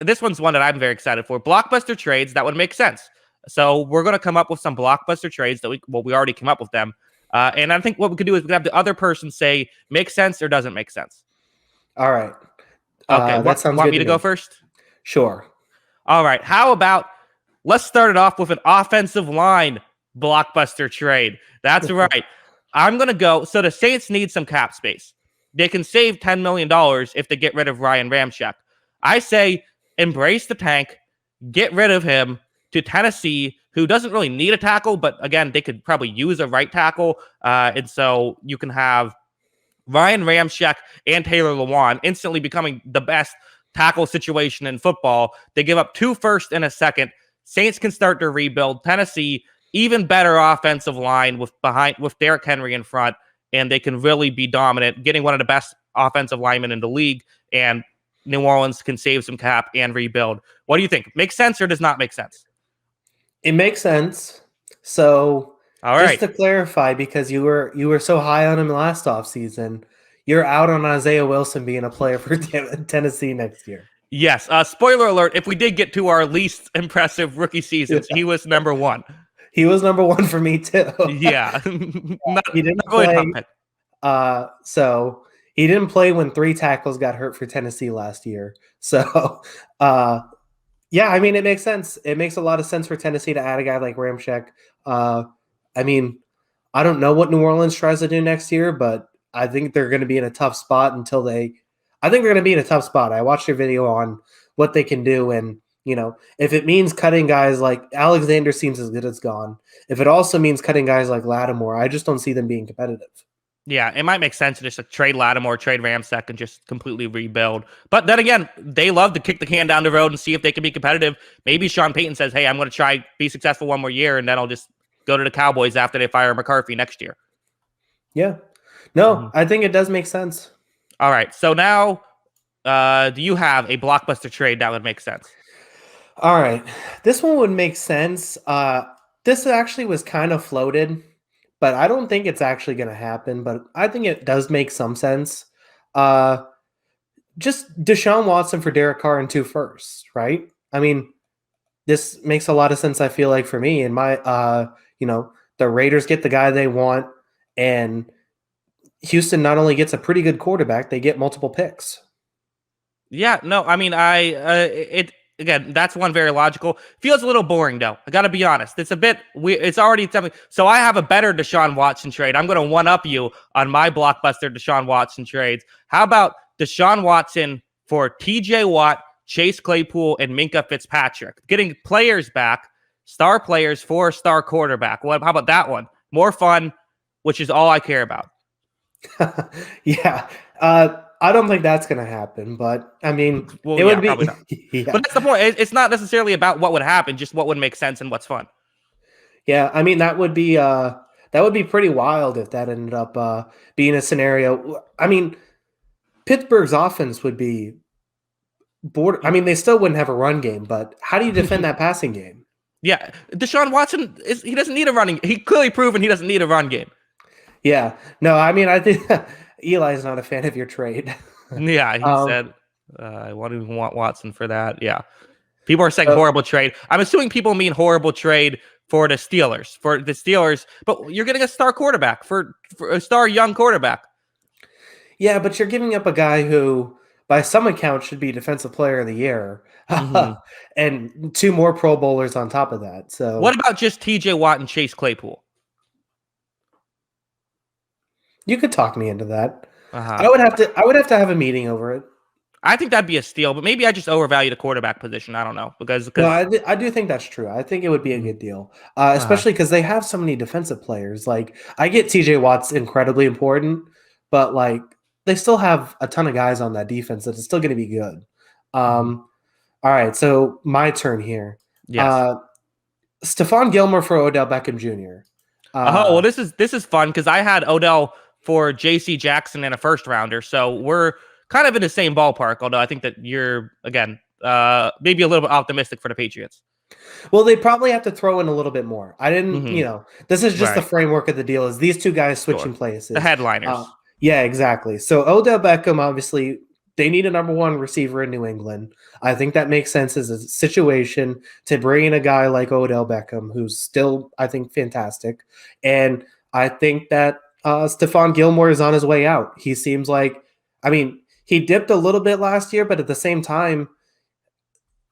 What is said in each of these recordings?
this one's one that I'm very excited for. Blockbuster trades that would make sense. So we're going to come up with some blockbuster trades that we already came up with them. And I think what we could do is we could have the other person say makes sense or doesn't make sense. All right. Okay. That sounds want good me to go first? Sure. All right. How about let's start it off with an offensive line blockbuster trade. That's right. I'm going to go. So the Saints need some cap space. They can save $10 million if they get rid of Ryan Ramczyk. I say embrace the tank, get rid of him to Tennessee, who doesn't really need a tackle, but again, they could probably use a right tackle. And so you can have Ryan Ramczyk and Taylor Lewan instantly becoming the best tackle situation in football. They give up 2 firsts and a second. Saints can start to rebuild. Tennessee, even better offensive line with Derrick Henry in front, and they can really be dominant, getting one of the best offensive linemen in the league, and New Orleans can save some cap and rebuild. What do you think? Makes sense or does not make sense? It makes sense. So, all right, just to clarify, because you were so high on him last offseason, you're out on Isaiah Wilson being a player for Tennessee next year. Yes. Spoiler alert, if we did get to our least impressive rookie seasons, he was number 1. He was number 1 for me too. Yeah. He didn't play. So he didn't play when 3 tackles got hurt for Tennessee last year. So, yeah, I mean, it makes sense. It makes a lot of sense for Tennessee to add a guy like Ramczyk. I mean, I don't know what New Orleans tries to do next year, but I think they're going to be in a tough spot I think they're going to be in a tough spot. I watched your video on what they can do, and if it means cutting guys like Alexander seems as good as gone. If it also means cutting guys like Lattimore, I just don't see them being competitive. Yeah, it might make sense to just trade Lattimore, trade Ramczyk, and just completely rebuild. But then again, they love to kick the can down the road and see if they can be competitive. Maybe Sean Payton says, hey, I'm going to try be successful one more year, and then I'll just go to the Cowboys after they fire McCarthy next year. Yeah. No, I think it does make sense. All right. So now, do you have a blockbuster trade that would make sense? All right. This one would make sense. This actually was kind of floated, but I don't think it's actually going to happen. But I think it does make some sense. Just Deshaun Watson for Derek Carr and 2 firsts, right? I mean, this makes a lot of sense, I feel like, for me. And the Raiders get the guy they want, and Houston not only gets a pretty good quarterback, they get multiple picks. Yeah, no, I mean, again, that's one very logical. Feels a little boring, though. I got to be honest. It's a bit weird. It's already something. So I have a better Deshaun Watson trade. I'm going to one-up you on my blockbuster Deshaun Watson trades. How about Deshaun Watson for TJ Watt, Chase Claypool, and Minkah Fitzpatrick? Getting players back, star players for a star quarterback. How about that one? More fun, which is all I care about. Yeah. I don't think that's going to happen, but I mean, would be. Yeah. But that's the point. It's not necessarily about what would happen, just what would make sense and what's fun. Yeah, I mean, that would be pretty wild if that ended up being a scenario. I mean, Pittsburgh's offense would be bored. I mean, they still wouldn't have a run game, but how do you defend that passing game? Yeah, Deshaun Watson he doesn't need a running. He clearly proven he doesn't need a run game. Yeah, no, I mean, I think Eli's not a fan of your trade. Yeah, he said, I wouldn't even want Watson for that. Yeah. People are saying horrible trade. I'm assuming people mean horrible trade for the Steelers, but you're getting a star quarterback for a star young quarterback. Yeah, but you're giving up a guy who, by some accounts, should be Defensive Player of the Year, and 2 more Pro Bowlers on top of that. So, what about just TJ Watt and Chase Claypool? You could talk me into that. I would have to have a meeting over it. I think that'd be a steal, but maybe I just overvalue the quarterback position. I don't know because no, I do think that's true. I think it would be a good deal, especially because they have so many defensive players. Like, I get TJ Watt's incredibly important, but like they still have a ton of guys on that defense that is still going to be good. All right, so my turn here. Yes. Stephon Gilmore for Odell Beckham Jr. Well, this is fun because I had Odell for J.C. Jackson and a first rounder, so we're kind of in the same ballpark. Although I think that you're again maybe a little bit optimistic for the Patriots. Well, they probably have to throw in a little bit more. I didn't, this is just the framework of the deal. Is these 2 guys switching places? The headliners. Yeah, exactly. So Odell Beckham, obviously, they need a number one receiver in New England. I think that makes sense as a situation to bring in a guy like Odell Beckham, who's still, I think, fantastic. And I think that Stephon Gilmore is on his way out. He seems like, I mean, he dipped a little bit last year, but at the same time,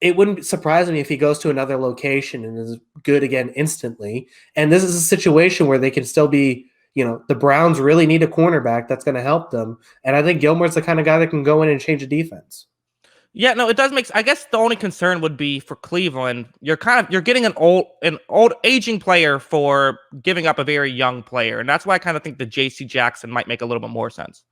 it wouldn't surprise me if he goes to another location and is good again instantly. And this is a situation where they can still be, the Browns really need a cornerback that's going to help them. And I think Gilmore's the kind of guy that can go in and change a defense. Yeah, no, it does make. I guess the only concern would be for Cleveland. You're getting an old aging player for giving up a very young player, and that's why I kind of think the J.C. Jackson might make a little bit more sense.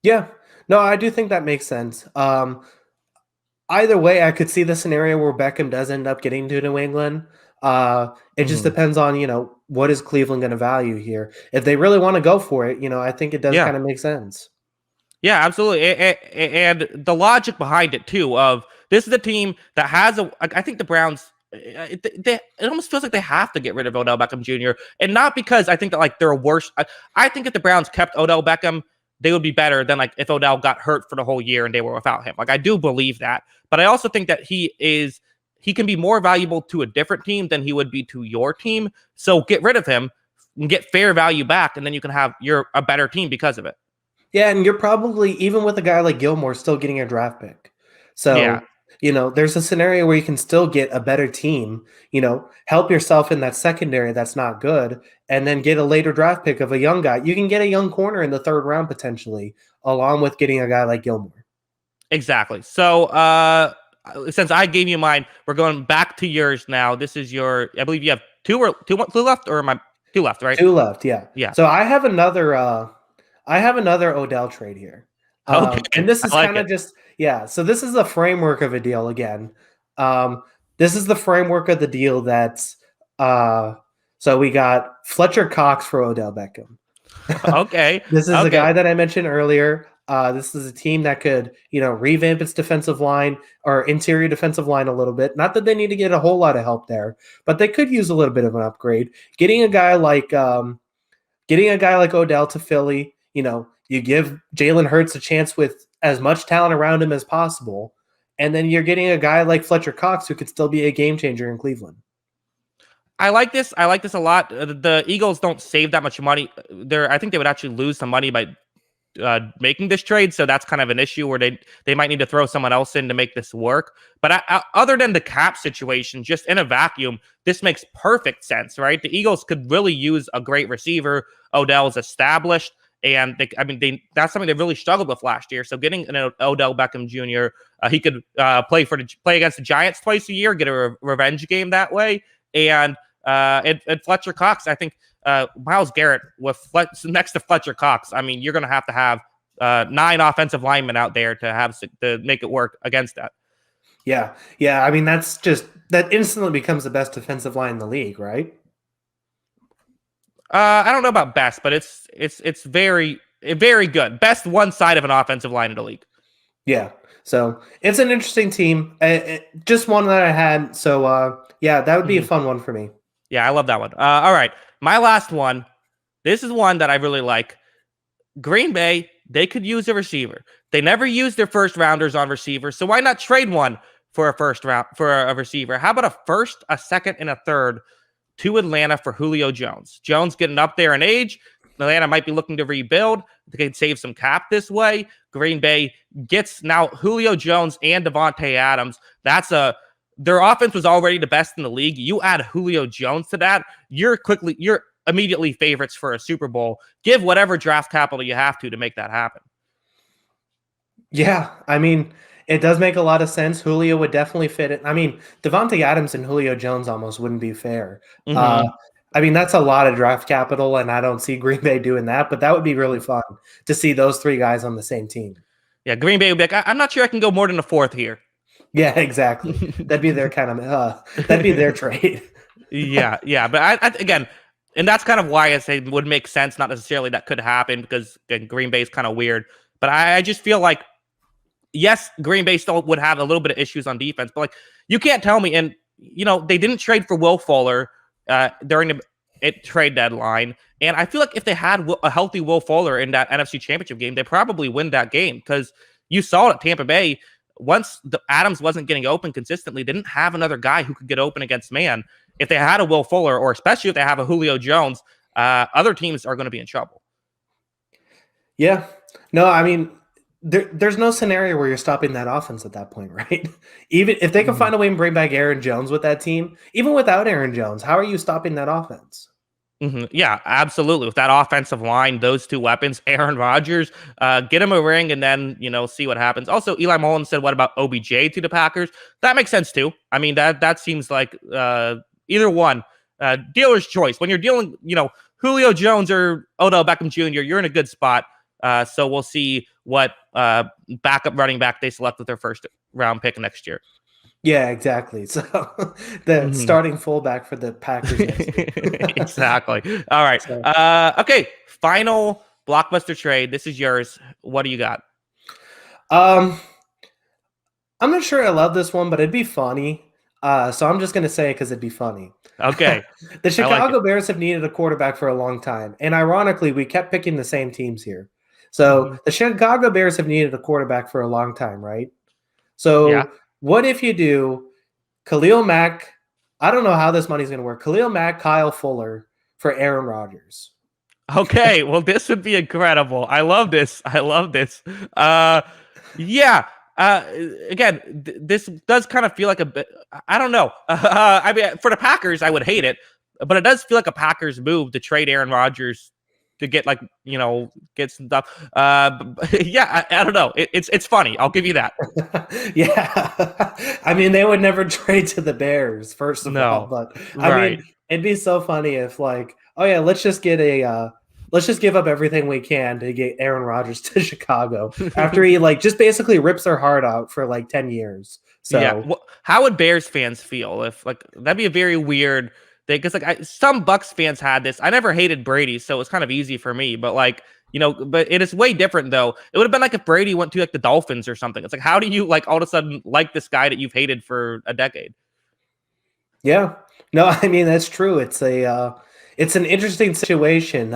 Yeah, no, I do think that makes sense. Either way, I could see the scenario where Beckham does end up getting to New England. It just depends on, what is Cleveland going to value here. If they really want to go for it, I think it does kind of make sense. Yeah, absolutely. And the logic behind it, too, of this is a team that has I think the Browns, it almost feels like they have to get rid of Odell Beckham Jr. And not because I think that, they're a worse. I think if the Browns kept Odell Beckham, they would be better than, if Odell got hurt for the whole year and they were without him. I do believe that. But I also think that he can be more valuable to a different team than he would be to your team. So get rid of him and get fair value back, and then you can have a better team because of it. Yeah, and you're probably, even with a guy like Gilmore, still getting a draft pick. So, there's a scenario where you can still get a better team, help yourself in that secondary that's not good, and then get a later draft pick of a young guy. You can get a young corner in the 3rd round potentially, along with getting a guy like Gilmore. Exactly. So, since I gave you mine, we're going back to yours now. This is I believe you have two left, or am I 2 left, right? 2 left, yeah. Yeah. So I have another Odell trade here. Okay. And this is kind of just, so this is the framework of a deal again. This is the framework of the deal that's, so we got Fletcher Cox for Odell Beckham. Okay. This is the guy that I mentioned earlier. This is a team that could, revamp its defensive line or interior defensive line a little bit. Not that they need to get a whole lot of help there, but they could use a little bit of an upgrade. Getting a guy like Odell to Philly, you give Jalen Hurts a chance with as much talent around him as possible, and then you're getting a guy like Fletcher Cox who could still be a game changer in Cleveland. I like this. I like this a lot. The Eagles don't save that much money. I think they would actually lose some money by making this trade, so that's kind of an issue where they might need to throw someone else in to make this work. But other than the cap situation, just in a vacuum, this makes perfect sense, right? The Eagles could really use a great receiver. Odell's established, and that's something they really struggled with last year. So getting an Odell Beckham Jr., he could play against the Giants twice a year, get a revenge game that way, and Fletcher Cox, I think. Myles Garrett next to Fletcher Cox. You're going to have 9 offensive linemen out there to make it work against that. Yeah. That instantly becomes the best defensive line in the league, right? I don't know about best, but it's very, very good. Best one side of an offensive line in the league. Yeah. So it's an interesting team. Just one that I had. So that would be a fun one for me. Yeah, I love that one. All right. My last one, this is one that I really like. Green Bay, they could use a receiver. They never use their first rounders on receivers, so why not trade one for a receiver? How about a first, a second, and a third to Atlanta for Julio Jones? Jones getting up there in age. Atlanta might be looking to rebuild. They can save some cap this way. Green Bay gets now Julio Jones and Devontae Adams. Their offense was already the best in the league. You add Julio Jones to that, you're immediately favorites for a Super Bowl. Give whatever draft capital you have to make that happen. Yeah, it does make a lot of sense. Julio would definitely fit it. Devontae Adams and Julio Jones almost wouldn't be fair. That's a lot of draft capital, and I don't see Green Bay doing that, but that would be really fun to see those 3 guys on the same team. Yeah, Green Bay would be like, I'm not sure I can go more than a 4th here. Yeah, exactly. That'd be their that'd be their trade. yeah. But again, and that's kind of why I say it would make sense. Not necessarily that could happen because Green Bay is kind of weird. But I just feel like, yes, Green Bay still would have a little bit of issues on defense. But you can't tell me, and they didn't trade for Will Fuller during the trade deadline. And I feel like if they had a healthy Will Fuller in that NFC Championship game, they probably win that game because you saw it at Tampa Bay. Once Adams wasn't getting open consistently, didn't have another guy who could get open against man. If they had a Will Fuller, or especially if they have a Julio Jones, other teams are going to be in trouble. Yeah. No, I mean, there's no scenario where you're stopping that offense at that point, right? Even if they can find a way and bring back Aaron Jones with that team, even without Aaron Jones, how are you stopping that offense? Yeah, absolutely. With that offensive line, those two weapons, Aaron Rodgers, get him a ring and then, see what happens. Also, Eli Mullen said, what about OBJ to the Packers? That makes sense too. I mean, that seems like either one, dealer's choice. When you're dealing, Julio Jones or Odell Beckham Jr., you're in a good spot. So we'll see what backup running back they select with their first round pick next year. Yeah, exactly. So the starting fullback for the Packers next year. Exactly. All right. So, okay. Final blockbuster trade. This is yours. What do you got? I'm not sure I love this one, but it'd be funny. So I'm just gonna say it because it'd be funny. Okay. The Chicago Bears have needed a quarterback for a long time, and ironically, we kept picking the same teams here. So the Chicago Bears have needed a quarterback for a long time, right? So what if you do Khalil Mack? I don't know how this money's going to work. Khalil Mack, Kyle Fuller for Aaron Rodgers. Okay, well, this would be incredible. I love this. Yeah. Again, this does kind of feel like a bit. I don't know. I mean, for the Packers, I would hate it, but it does feel like a Packers move to trade Aaron Rodgers to get get some stuff. Yeah, I don't know. It's funny. I'll give you that. Yeah. I mean, they would never trade to the Bears, first of all, but I mean, it'd be so funny if oh yeah, let's just give up everything we can to get Aaron Rodgers to Chicago after he just basically rips their heart out for 10 years. So yeah, how would Bears fans feel if that'd be a very weird thing, because some Bucks fans had this. I never hated Brady, so it's kind of easy for me. But but it is way different though. It would have been like if Brady went to the Dolphins or something. It's how do you all of a sudden like this guy that you've hated for a decade? Yeah, no, I mean that's true. It's an interesting situation.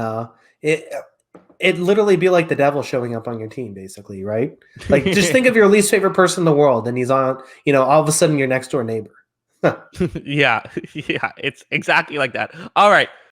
It literally be like the devil showing up on your team, basically, right? Just think of your least favorite person in the world, and he's on, all of a sudden your next door neighbor. Yeah, it's exactly like that. All right.